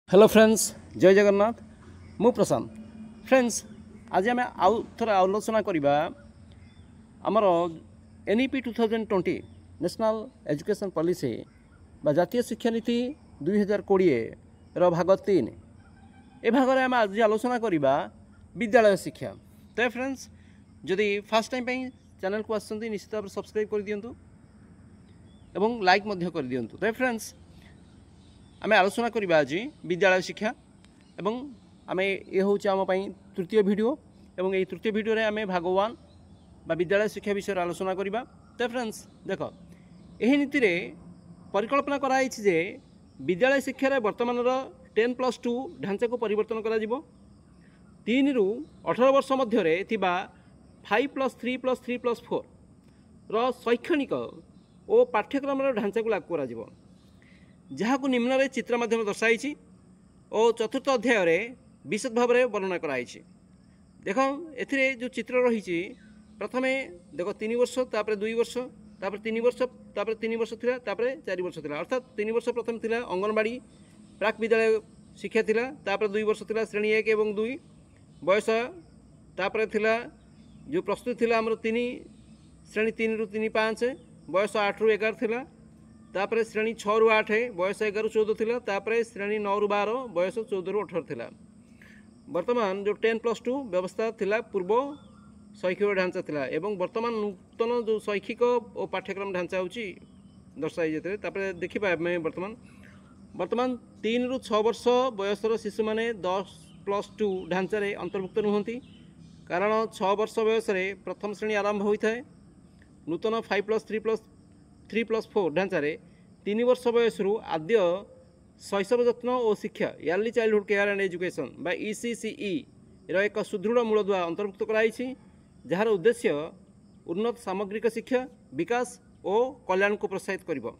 Hello friends जय जगन्नाथ मु प्रशांत friends आज आम आउ थोड़ा आलोचना करवा आमर NEP 2020 नेशनल एजुकेशन पॉलिसी बा जातीय शिक्षा नीति 2020 रो भाग 3 ए भाग में आम आज आलोचना करवा विद्यालय शिक्षा। तो फ्रेंड्स जदि फास्ट टाइम चैनल को आसछन्ती निश्चित भाव सब्सक्राइब कर दियंतु एवं लाइक मध्य कर दियंतु। तो फ्रेंड्स आम आलोचना करवा आज विद्यालय शिक्षा एवं आम ये हूँ आम तृतीय वीडियो एवं ये तृतीय वीडियो रे आम भाग 1 बा विद्यालय शिक्षा विषय आलोचना करवा। तो फ्रेंड्स देख यही नीति रे परिकल्पना कराई जे विद्यालय शिक्षा रे वर्तमान 10+2 ढांचा को परिवर्तन करा जिवो 3 रु 18 वर्ष मध्य रे थिबा 5+3+3+4 रो शैक्षणिक और पाठ्यक्रम ढांचा को लागू करा जिवो जहाँ को निम्न रे चित्र माध्यम दर्शाई और चतुर्थ अध्याय रे विशद भाव में वर्णना कराई। देख एथिरे जो चित्र रही प्रथमे देख 3 वर्ष तापर 2 वर्ष तापर 3 वर्ष तापर 3 वर्ष थिला तापर 4 वर्ष थिला अर्थात 3 वर्ष प्रथम थिला अंगनवाड़ी प्राक विद्यालय शिक्षा थिला तापर 2 वर्ष थिला श्रेणी 1 एवं 2 बयस तापर थिला जो प्रस्तुत थिला हमर 3 श्रेणी 3 रु 3 5 बयस 8 रु 11 थिला तापर श्रेणी 6 रु 8 बयस 11 रु 14 थिला तापर श्रेणी 9 रु 12 बयस 14 रु 18 थिला। वर्तमान जो 10+2 व्यवस्था थिला पूर्व शैक्षिक ढांचा थिला एवं वर्तमान नूतन जो शैक्षिक और पाठ्यक्रम ढांचा होची दर्शाई जेते तापर देखिबा मैं वर्तमान 3 रु 6 वर्ष बयसर शिशु माने 10+2 ढांचा रे अंतर्भुक्त नुहंती कारण 6 वर्ष बयस रे प्रथम श्रेणी आरंभ होइथाय। नूतन 5+3+4 ढांचा रे 3 वर्ष बयस रु आद्य शैशव जत्न और शिक्षा early childhood care and education बा ECCE रो एक सुदृढ़ मूलदुआ अंतर्भुक्त कराई जार उद्देश्य उन्नत सामग्रिक शिक्षा विकास और कल्याण को प्रोत्साहित करिबो।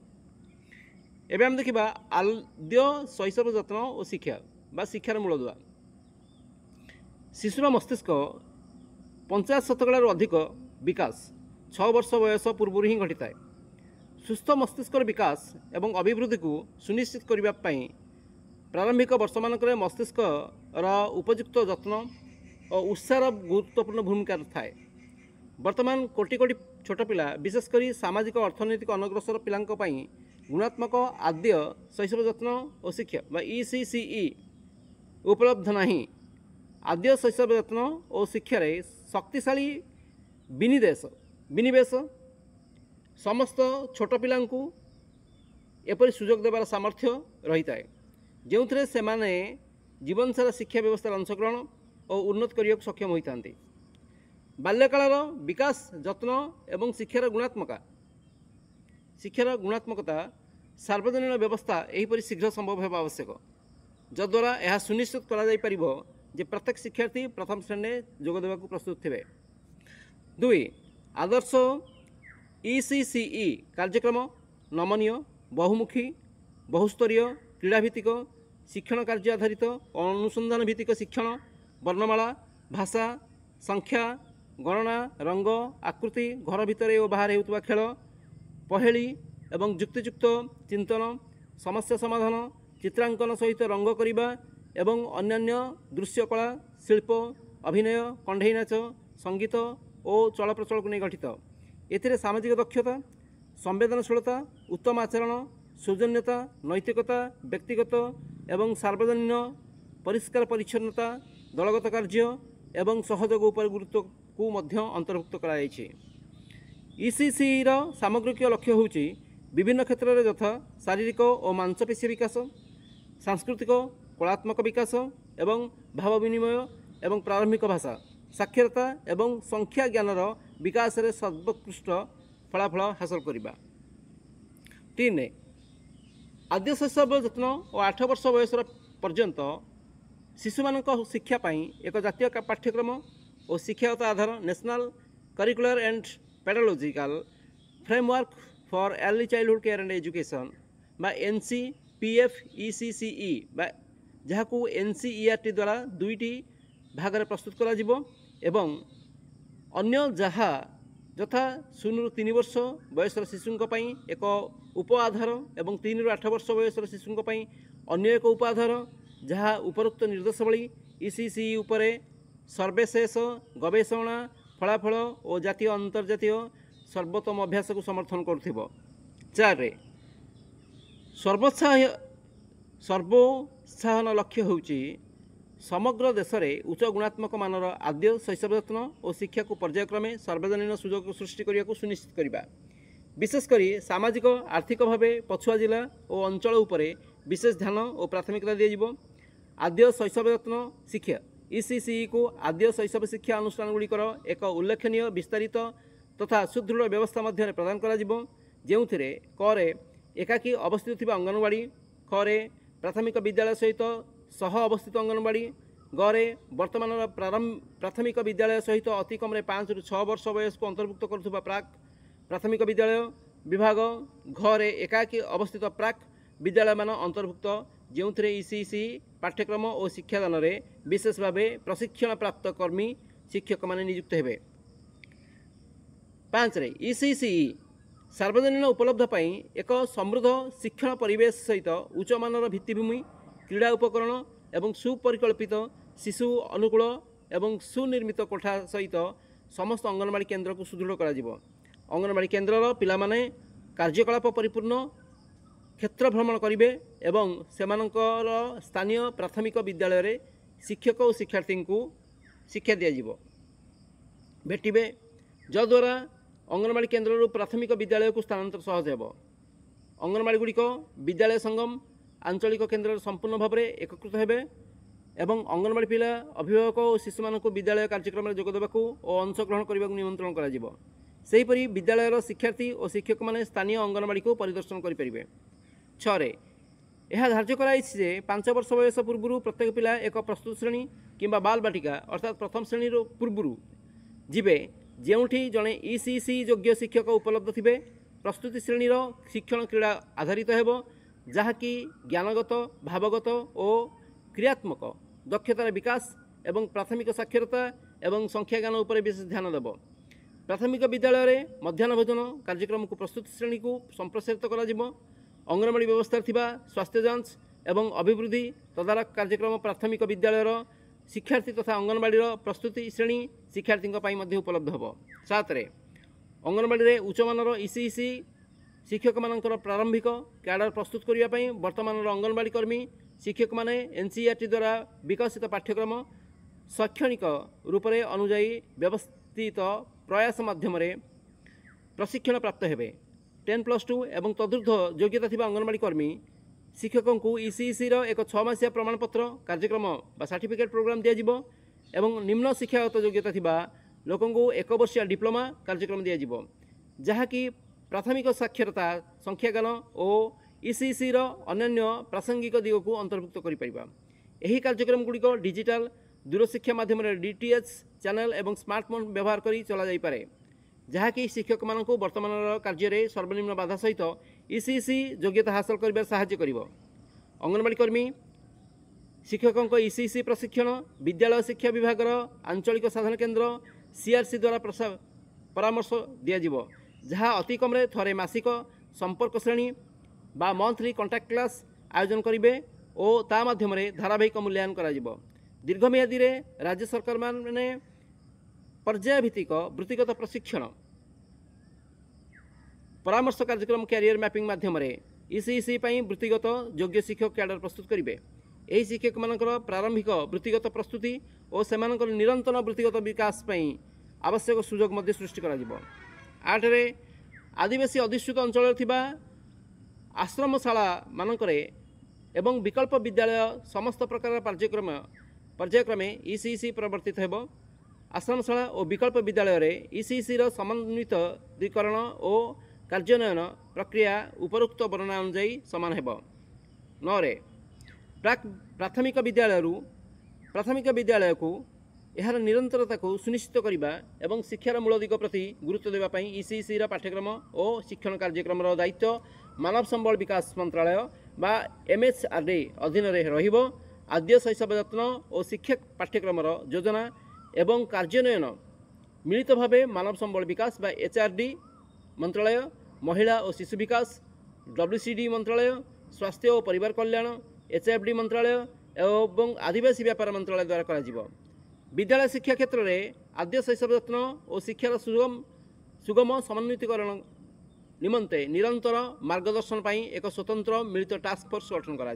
एबे हम देखिबा आद्य शैशव जत्न और शिक्षा बा शिक्षार मूलदुआ शिशुर मस्तिष्क 50% रु अधिक विकास 6 वर्ष बयस पूर्व ही घटी थाए। सुस्थ मस्तिष्कर विकास एवं अभिवृद्धि को सुनिश्चित करने प्रारंभिक वर्ष मानक मस्तिष्क उपयुक्त जत्न और उत्साह गुरुत्वपूर्ण भूमिका थाए। वर्तमान कोटि कोटि छोट पिला विशेषकर सामाजिक अर्थनैतिक अनग्रसर पिला गुणात्मक आद्य शैशव जत्न और शिक्षा बा ECCE उपलब्ध नहीं। आद्य शैशव जत्न और शिक्षा रे शक्तिशाली विनिवेश समस्त छोट पिला एपरी सुजोग देवार सामर्थ्य रही है जो थे से माने जीवन सारा शिक्षा व्यवस्था अंशग्रहण और उन्नत करने को सक्षम होता। बाल्यकाल विकास जत्न एवं शिक्षार गुणात्मकता सार्वजनीन व्यवस्था यहीपरि शीघ्र संभव होगा आवश्यक जद्वारा यह सुनिश्चित कर प्रत्येक शिक्षार्थी प्रथम श्रेणी जोग देवा प्रस्तुत थे। 2 आदर्श ECCE कार्यक्रम नमनीय बहुमुखी बहुस्तरीय क्रीड़ाभित्तिक शिक्षण कार्य आधारित अनुसंधान भित्तिक शिक्षण वर्णमाला भाषा संख्या गणना रंग आकृति घर भितर और बाहर होता खेल पहेली एवं युक्तियुक्त चिंतन समस्या समाधान चित्रांकन सहित रंग करने एवं अन्यान्य दृश्यकला शिल्प अभिनय कंढई नाच संगीत और चलप्रचल को नहीं गठित। एथिरे सामाजिक दक्षता संवेदनशीलता उत्तम आचरण सौजन्यता नैतिकता व्यक्तिगत एवं सार्वजनीन परिष्कार परिच्छन्नता दलगत कार्य एवं सहयोग उपर गुरुत्व को मध्य अंतर्भुक्त कराई। ECCE रो सामग्रिक लक्ष्य होउची विभिन्न क्षेत्र में यथा शारीरिक और मांसपेशी विकास सांस्कृतिक कलात्मक विकास एवं भाव विनिमय एवं प्रारंभिक भाषा साक्षरता एवं संख्या ज्ञानर विकास रे सर्वोत्कृष्ट फलाफल हासिल करवा। 3 आद्य शैशव जत्न और 8 वर्ष बयस पर्यंत शिशु मान शिक्षा एक जातीय पाठ्यक्रम और शिक्षागत आधार national curricular and pedagogical framework for early childhood care and education बा NCPF ECCE बा जहाँ को NCERT द्वारा 2टी भाग में प्रस्तुत करा एवं अन्य जहाँ यथा 0 रु 3 वर्ष बयसर शिशुओं एक उप आधार एवं 3 रु 8 वर्ष बयसर शिशुओं अन्य एक उप आधार जहाँ उपरोक्त निर्देशावली ईसीसी उपरे सर्वशेष गवेषणा फलाफल और जातीय अंतर्जातीय सर्वोत्तम अभ्यास को समर्थन करुथिबो। 4 सर्वोत्साहन लक्ष्य होउची समग्र देश में उच्च गुणात्मक मानर आद्य शैशव यत्न और शिक्षा को पर्यायक्रमे सार्वजनीन सुजोग सृष्टि करने को सुनिश्चित करने, विशेषकर सामाजिक आर्थिक भाव पछुआ जिला और अंचल उपरे विशेष ध्यान और प्राथमिकता दिज्व। आद्य शैशव यत्न शिक्षा ईसीसी को आद्य शैशव शिक्षा अनुष्ठान गुड़िकर एक उल्लेखनीय विस्तारित तथा सुदृढ़ व्यवस्था मध्य प्रदान करा जिवो, जेउथिरे क एकाकी अवस्थित थिबा अंगनवाड़ी, ख प्राथमिक विद्यालय सहित सह अवस्थित अंगनवाड़ी, ग वर्तमान प्राथमिक विद्यालय सहित अति कम 5 ରୁ 6 वर्ष वयस को अंतर्भुक्त करुवा प्राक प्राथमिक विद्यालय विभाग, घ एकाकी अवस्थित प्राक विद्यालय मान अंतर्भुक्त, जो ईसीसी पाठ्यक्रम और शिक्षादान में विशेष भाव प्रशिक्षण प्राप्त कर्मी शिक्षक माने नियुक्त हेबे। 5 ईसीसी सार्वजनीन उपलब्ध पाई एक समृद्ध शिक्षण परिवेश सहित उच्च मानर भित्तिभूमि, क्रीड़ा उपकरण एवं सुपरिकल्पित शिशु अनुकूल एवं सुनिर्मित कोठा सहित समस्त अंगनवाड़ी केन्द्र को सुदृढ़ करा जिवो। अंगनवाड़ी केन्द्रर पिलामाने कार्यकलाप परिपूर्ण क्षेत्र भ्रमण करेंगे एवं सेमानकर स्थानीय प्राथमिक विद्यालय रे शिक्षक और शिक्षार्थी को शिक्षा दिज्व भेटे, जद्वारा अंगनवाड़ी केन्द्र प्राथमिक विद्यालय को स्थानांतर सहज हो। अंगनवाड़ी गुड़िक विद्यालय संगम आंचलिक केन्द्र संपूर्ण भाव में एकत्रित हेबे एवं अंगनवाड़ी पिला अभिभावक और शिशु मान विद्यालय कार्यक्रम में जोगदेवा और अंशग्रहण करने निमंत्रण करा। सेहीपरि विद्यालयर शिक्षार्थी और शिक्षक माने स्थानीय अंगनवाड़ी को परिदर्शन करेंगे। 6 यह धार्य कराई जे 5 वर्ष वयस पूर्व प्रत्येक पिला एक प्रस्तुत श्रेणी किंबा बाल बाटिका अर्थात प्रथम श्रेणी पूर्व जीवे, जेउठी जड़े ईसीसी योग्य शिक्षक उपलब्ध थिबे। प्रस्तुति श्रेणीर शिक्षण क्रीड़ा आधारित हेबो, जहाँकि ज्ञानगत भावगत और क्रियात्मक दक्षतार विकास एवं प्राथमिक साक्षरता एवं संख्या ज्ञान उपर विशेष ध्यान देव। प्राथमिक विद्यालय में मध्याह्न भोजन कार्यक्रम को प्रस्तुति श्रेणी को संप्रसारित करा जिवो। अंगनवाड़ी व्यवस्था थिबा स्वास्थ्य जांच एवं अभिवृद्धि तदारक कार्यक्रम प्राथमिक विद्यालयर शिक्षार्थी तथा अंगनवाड़ी प्रस्तुति श्रेणी शिक्षार्थी उपलब्ध हो। 7 अंगनवाड़ी उच्चमानर ईसीसी शिक्षक मानकर प्रारंभिक कैडर प्रस्तुत करने वर्तमान अंगनवाड़ी कर्मी शिक्षक माने एनसीईआरटी द्वारा विकसित पाठ्यक्रम शैक्षणिक रूप से अनुजाई व्यवस्थित प्रयास माध्यम प्रशिक्षण प्राप्त हेबे। 10+2 एवं तदूर्ध योग्यता थिबा अंगनवाड़ी कर्मी शिक्षकों को ईसीसी एक 6 मासिया प्रमाणपत्र कार्यक्रम बा सर्टिफिकेट प्रोग्राम दिज्व एवं निम्न शिक्षागत योग्यता थिबा लोकों को 1 वर्षीय डिप्लोमा कार्यक्रम दिज्व, जहाँकि प्राथमिक साक्षरता संख्या ज्ञान और ईसीसी अन्य प्रासंगिक दिग को अंतर्भुक्त कर कार्यक्रम गुड़िक डिजिटल दूरशिक्षा माध्यम डीटीएच चैनल एवं स्मार्टफोन व्यवहार कर चला जाई पारे, जहाँकि शिक्षक मान वर्तमान कार्य सर्वनिम्न बाधा सहित ईसीसी योग्यता हासिल कर साहाय्य करिवो। अंगनवाड़ी कर्मी शिक्षकों ईसीसी प्रशिक्षण विद्यालय शिक्षा विभाग आंचलिक साधन केन्द्र सीआरसी द्वारा परामर्श दिज्व, जहाँ अति कम थरे मासिक संपर्क श्रेणी बा मंथली कंटाक्ट क्लास आयोजन करेंगे और ता माध्यम धारावाहिक मूल्यांकन करा। दीर्घमियादी राज्य सरकार माने पर्यायभित्तिक वृत्तिगत प्रशिक्षण परामर्श कार्यक्रम कैरियर मैपिंग माध्यम ईसीसी वृत्तिगत योग्य शिक्षक कैडर प्रस्तुत करेंगे। यही शिक्षक मानकर प्रारंभिक वृत्तिगत प्रस्तुति और सेमानकर निरंतर वृत्तिगत विकास आवश्यक सुजोग मध्य सृष्टि करा जिवो। 8 आदिवासी अधिष्ठित अंचल थिबा आश्रमशाला मानकरे एवं विकल्प विद्यालय समस्त प्रकार पर्यायक्रमे ईसीसी प्रवर्तित हेबो। आश्रमशाला और विकल्प विद्यालय रे ईसीसी समन्वितकरण और कार्यान्वयन प्रक्रिया उपरोक्त वर्णना अनुसार समान हेबो। 9 प्राथमिक विद्यालय को यार निरंतरता को सुनिश्चित करने एवं शिक्षार मूल दिग प्रति गुरुत्व देवाई ईसीसी पाठ्यक्रम और शिक्षण कार्यक्रम दायित्व मानव संबल विकास मंत्रालय बा एमएचआरडी अधीन रहिबो। आद्य शैशव यत्न और शिक्षक पाठ्यक्रम योजना एवं कार्यान्वयन मिलित भावे मानव संबल विकास बा एचआरडी मंत्रालय, महिला और शिशु विकास डब्ल्यूसीडी मंत्रालय, स्वास्थ्य और परिवार कल्याण एचएफडी मंत्रालय एवं आदिवासी व्यापार मंत्रालय द्वारा करा विद्यालय शिक्षा क्षेत्र में आद्य शैशव यत्न और शिक्षार सुगम समन्वितीकरण निमंते निरंतर मार्गदर्शन पर एक स्वतंत्र मिलित टास्क फोर्स गठन करा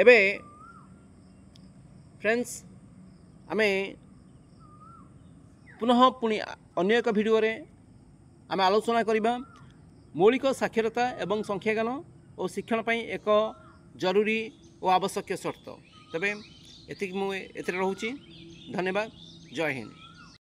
एबे फ्रेंड्स आमे पुनः पुणी अन्य एक भिडियो रे आमे आलोचना करिबा मौलिक साक्षरता एवं संख्याज्ञान और शिक्षण पर एक जरूरी और आवश्यक शर्त तबे एतिक मु एथिरे रहूची धन्यवाद जय हिंद।